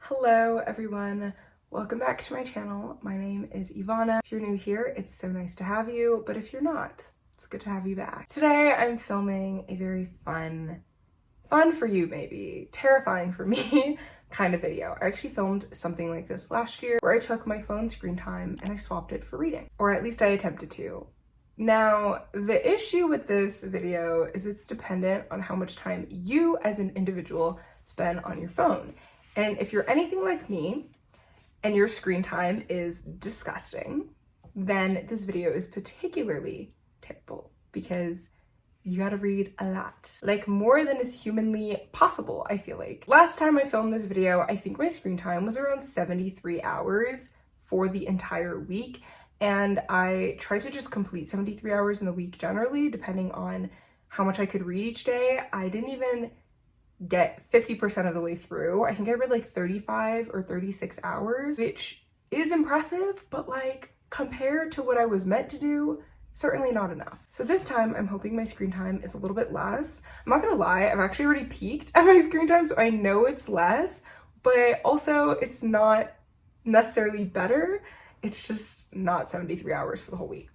Hello everyone, welcome back to my channel. My name is Ivana. If you're new here, it's so nice to have you, but if you're not, it's good to have you back. Today I'm filming a very fun for you maybe, terrifying for me kind of video. I actually filmed something like this last year where I took my phone screen time and I swapped it for reading, or at least I attempted to. Now, the issue with this video is it's dependent on how much time you as an individual spend on your phone. And if you're anything like me and your screen time is disgusting, then this video is particularly terrible because you gotta read a lot. Like more than is humanly possible, I feel like. Last time I filmed this video, I think my screen time was around 73 hours for the entire week. And I tried to just complete 73 hours in a week generally, depending on how much I could read each day. I didn't even get 50% of the way through. I think I read like 35 or 36 hours, which is impressive, but like compared to what I was meant to do, certainly not enough. So this time I'm hoping my screen time is a little bit less. I'm not gonna lie, I've actually already peaked at my screen time, so I know it's less, but also it's not necessarily better. It's just not 73 hours for the whole week.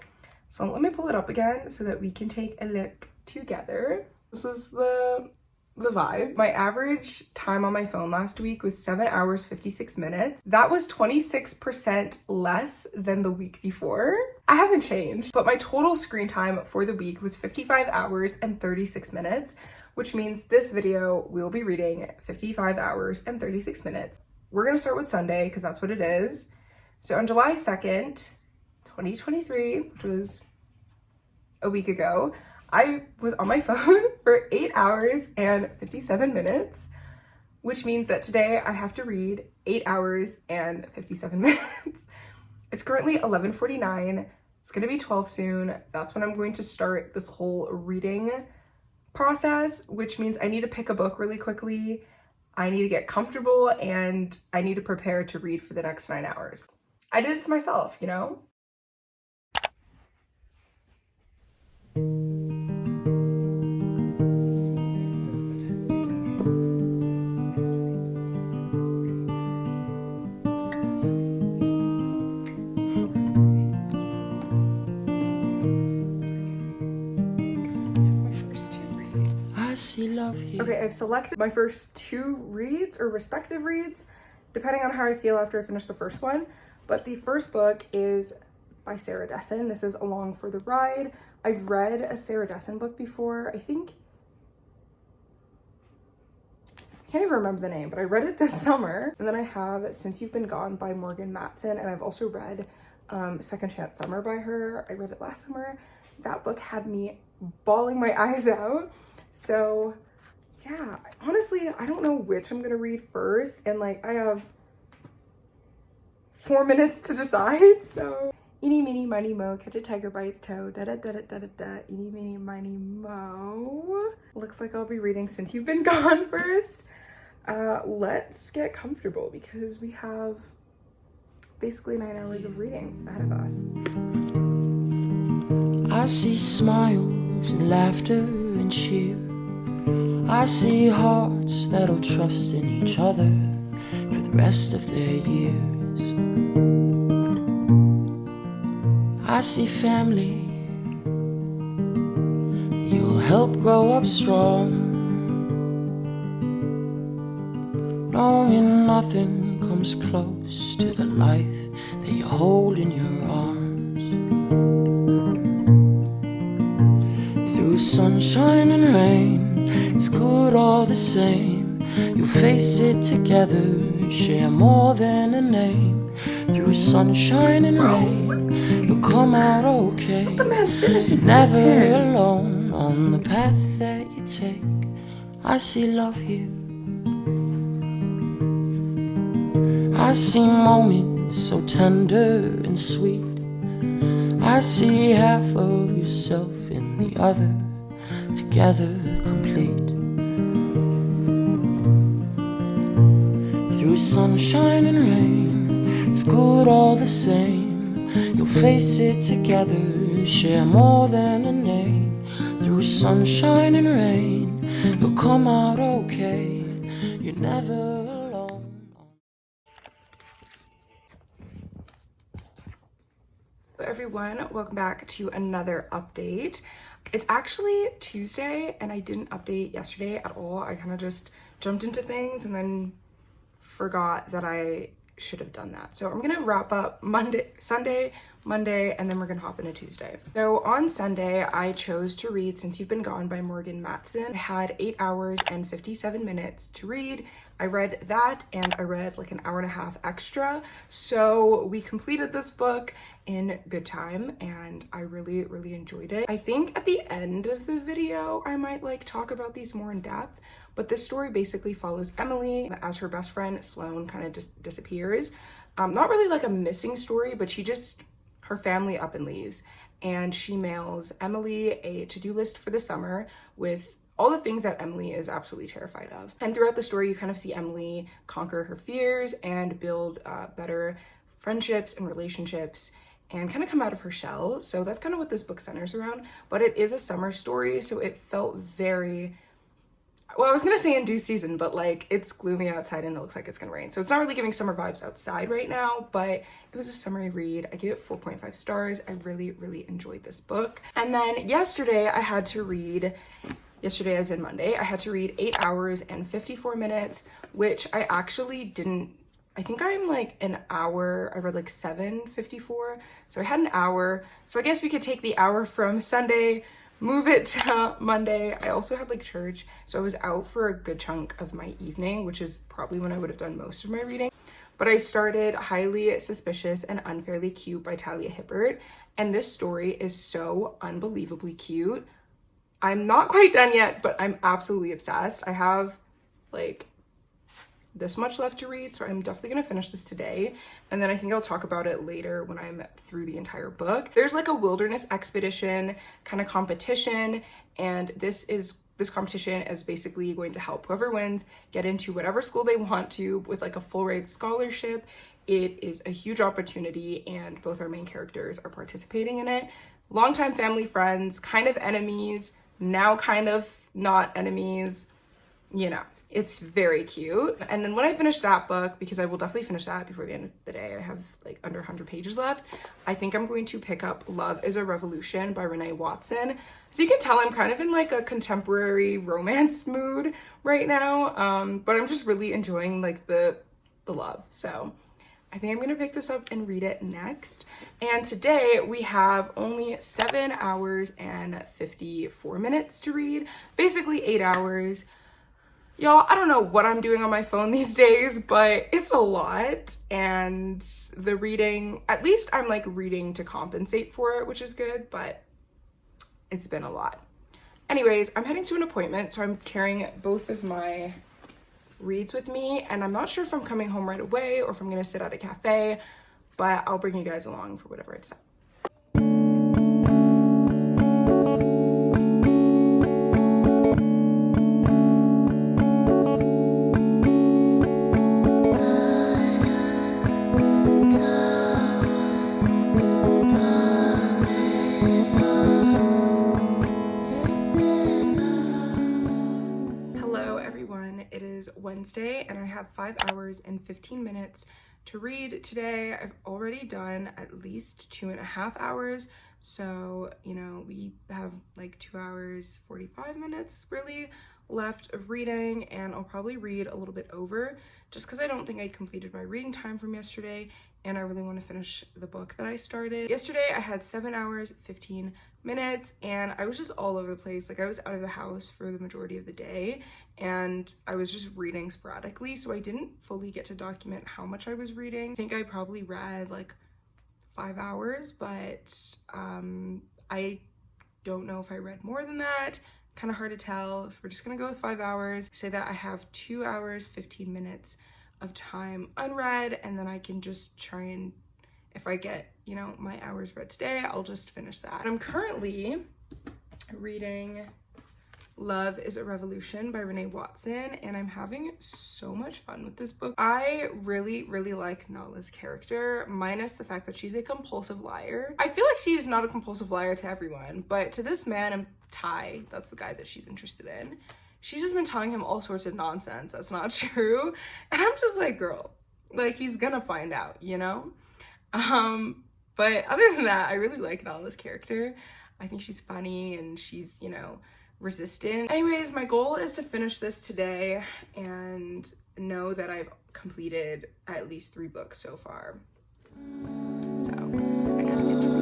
So let me pull it up again so that we can take a look together. This is the vibe. My average time on my phone last week was 7 hours 56 minutes. That was 26% less than the week before. I haven't changed, but my total screen time for the week was 55 hours and 36 minutes, which means this video we'll be reading 55 hours and 36 minutes. We're gonna start with Sunday because that's what it is. So on July 2nd, 2023, which was a week ago, I was on my phone for 8 hours and 57 minutes, which means that today I have to read 8 hours and 57 minutes. It's currently 11:49. It's gonna be 12 soon. That's when I'm going to start this whole reading process, which means I need to pick a book really quickly. I need to get comfortable and I need to prepare to read for the next 9 hours. I did it to myself, you know? Okay, I've selected my first two reads or respective reads, depending on how I feel after I finish the first one. But the first book is by Sarah Dessen. This is Along for the Ride. I've read a Sarah Dessen book before. I can't even remember the name, but I read it this summer. And then I have Since You've Been Gone by Morgan Matson. And I've also read Second Chance Summer by her. I read it last summer. That book had me bawling my eyes out. So yeah, honestly, I don't know which I'm gonna read first. And like, I have 4 minutes to decide, so. Eeny, meeny, miny, mo, catch a tiger by its toe, da-da-da-da-da-da-da, eeny, meeny, miny, mo. Looks like I'll be reading Since You've Been Gone first. Let's get comfortable because we have basically 9 hours of reading ahead of us. I see smiles and laughter and cheer. I see hearts that'll trust in each other for the rest of their years. I see family you'll help grow up strong, knowing nothing comes close to the life that you hold in your arms. Through sunshine and rain, it's good all the same. You'll face it together, share more than a name. Through sunshine and rain, you'll come out okay. You're never alone on the path that you take. I see love here. I see moments so tender and sweet. I see half of yourself in the other, together complete. Through sunshine and rain, it's good all the same. You'll face it together, share more than a name. Through sunshine and rain, you'll come out okay. You're never Everyone, welcome back to another update. It's actually Tuesday and I didn't update yesterday at all. I kind of just jumped into things and then forgot that I should have done that. So I'm gonna wrap up Sunday, Monday, and then we're gonna hop into Tuesday. So on Sunday, I chose to read Since You've Been Gone by Matson. I had 8 hours and 57 minutes to read. I read that and I read like an hour and a half extra. So we completed this book in good time and I really enjoyed it. I think at the end of the video, I might like talk about these more in depth, but this story basically follows Emily as her best friend Sloane kind of just disappears. Not really like a missing story, but her family up and leaves, and she mails Emily a to-do list for the summer with all the things that Emily is absolutely terrified of. And throughout the story, you kind of see Emily conquer her fears and build better friendships and relationships and kind of come out of her shell. So that's kind of what this book centers around, but it is a summer story, so it felt very, well, I was gonna say in due season, but like it's gloomy outside and it looks like it's gonna rain. So it's not really giving summer vibes outside right now, but it was a summery read. I gave it 4.5 stars. I really enjoyed this book. And then yesterday as in Monday, I had to read 8 hours and 54 minutes, which I actually didn't, I think I'm like an hour, I read like 7:54. So I had an hour. So I guess we could take the hour from Sunday, move it to Monday. I also had like church, so I was out for a good chunk of my evening, which is probably when I would have done most of my reading. But I started Highly Suspicious and Unfairly Cute by Talia Hibbert, and this story is so unbelievably cute. I'm not quite done yet, but I'm absolutely obsessed. I have like this much left to read, so I'm definitely gonna finish this today, and then I think I'll talk about it later when I'm through the entire book. There's like a wilderness expedition kind of competition, and this competition is basically going to help whoever wins get into whatever school they want to with like a full ride scholarship. It is a huge opportunity and both our main characters are participating in it. Longtime family friends, kind of enemies, now kind of not enemies, you know. It's very cute. And then when I finish that book, because I will definitely finish that before the end of the day, I have like under 100 pages left, I think I'm going to pick up Love is a Revolution by Reneé Watson. So you can tell I'm kind of in like a contemporary romance mood right now, but I'm just really enjoying like the love. So I think I'm gonna pick this up and read it next. And today we have only 7 hours and 54 minutes to read, basically 8 hours. Y'all, I don't know what I'm doing on my phone these days, but it's a lot. And the reading, at least I'm like reading to compensate for it, which is good, but it's been a lot. Anyways, I'm heading to an appointment, so I'm carrying both of my reads with me, and I'm not sure if I'm coming home right away or if I'm gonna sit at a cafe, but I'll bring you guys along for whatever I decide. Wednesday, and I have 5 hours and 15 minutes to read today. I've already done at least 2.5 hours, so you know we have like 2 hours 45 minutes really left of reading, and I'll probably read a little bit over just because I don't think I completed my reading time from yesterday, and I really want to finish the book that I started. Yesterday I had 7 hours 15 minutes and I was just all over the place. Like I was out of the house for the majority of the day and I was just reading sporadically, so I didn't fully get to document how much I was reading. I think I probably read like 5 hours, but I don't know if I read more than that. Kind of hard to tell, so we're just gonna go with 5 hours. Say that I have 2 hours 15 minutes of time unread, and then I can just try and, if I get, you know, my hours read today, I'll just finish that. I'm currently reading Love is a Revolution by Reneé Watson, and I'm having so much fun with this book. I really like Nala's character, minus the fact that she's a compulsive liar. I feel like she's not a compulsive liar to everyone, but to this man, Ty, that's the guy that she's interested in, she's just been telling him all sorts of nonsense that's not true, and I'm just like, girl, like, he's gonna find out, you know? But other than that, I really like Nala's character. I think she's funny and she's, you know, resistant. Anyways, my goal is to finish this today and know that I've completed at least 3 books so far. So I gotta get to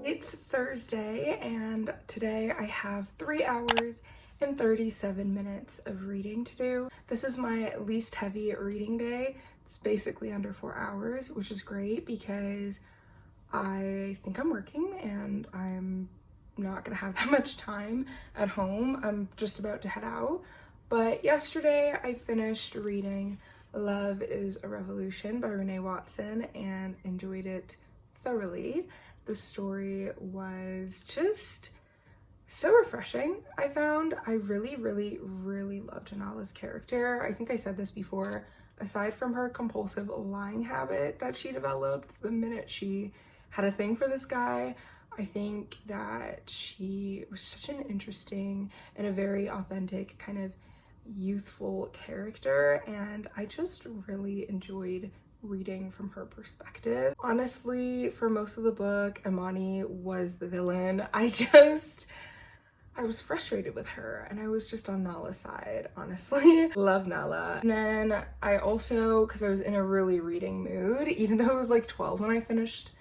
It's Thursday, and today I have 3 hours and 37 minutes of reading to do. This is my least heavy reading day. It's basically under 4 hours, which is great because I think I'm working and I'm not gonna have that much time at home. I'm just about to head out. But yesterday I finished reading Love is a Revolution by Reneé Matson and enjoyed it thoroughly. The story was just so refreshing, I found. I really loved Nala's character. I think I said this before, aside from her compulsive lying habit that she developed the minute she had a thing for this guy, I think that she was such an interesting and a very authentic kind of youthful character, and I just really enjoyed reading from her perspective. Honestly, for most of the book, Imani was the villain. I was frustrated with her and I was just on Nala's side, honestly. Love Nala. And then I also, because I was in a really reading mood, even though it was like 12 when I finished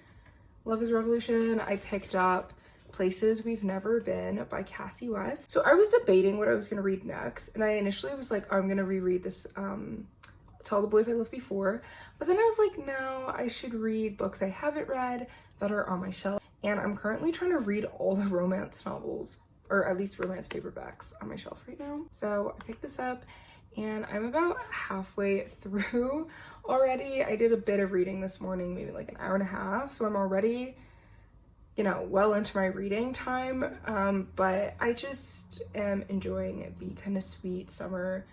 Love is a Revolution, I picked up Places We've Never Been by Kassie West. So I was debating what I was gonna read next, and I initially was like, oh, I'm gonna reread this To All the Boys I Loved Before, but then I was like, no, I should read books I haven't read that are on my shelf. And I'm currently trying to read all the romance novels, or at least romance paperbacks on my shelf right now. So I picked this up and I'm about halfway through already. I did a bit of reading this morning, maybe like an hour and a half. So I'm already, you know, well into my reading time. But I just am enjoying the kind of sweet summer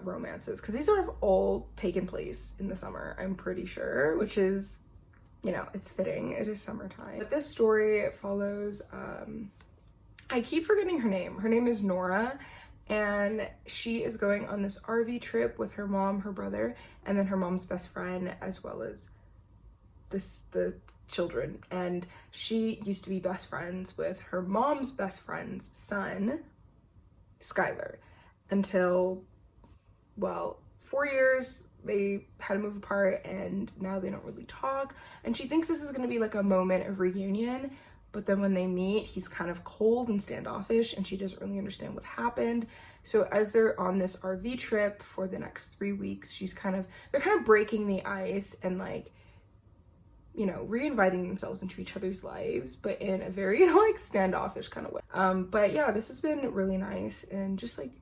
romances, because these have all taken place in the summer, I'm pretty sure, which is, you know, it's fitting. It is summertime. But this story follows, I keep forgetting her name. Her name is Nora, and she is going on this RV trip with her mom, her brother, and then her mom's best friend, as well as the children. And she used to be best friends with her mom's best friend's son, Skylar, until, well, 4 years they had to move apart and now they don't really talk. And she thinks this is going to be like a moment of reunion, but then when they meet, he's kind of cold and standoffish and she doesn't really understand what happened. So as they're on this RV trip for the next 3 weeks, they're kind of breaking the ice and, like, you know, reinviting themselves into each other's lives, but in a very like standoffish kind of way. But yeah, this has been really nice and just like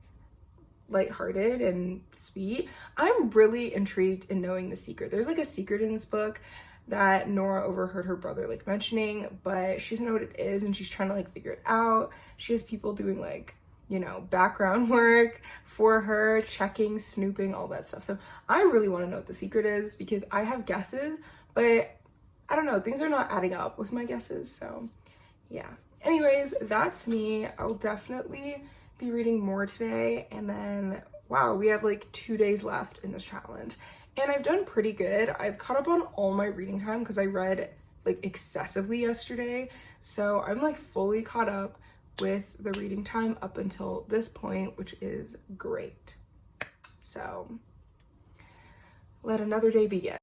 lighthearted and sweet. I'm really intrigued in knowing the secret. There's like a secret in this book that Nora overheard her brother like mentioning, but she doesn't know what it is and she's trying to like figure it out. She has people doing like, you know, background work for her, checking, snooping, all that stuff. So I really want to know what the secret is because I have guesses, but I don't know, things are not adding up with my guesses. So yeah. Anyways, that's me. I'll definitely be reading more today, and then wow, we have like 2 days left in this challenge and I've done pretty good. I've caught up on all my reading time because I read like excessively yesterday, so I'm like fully caught up with the reading time up until this point, which is great. So let another day begin.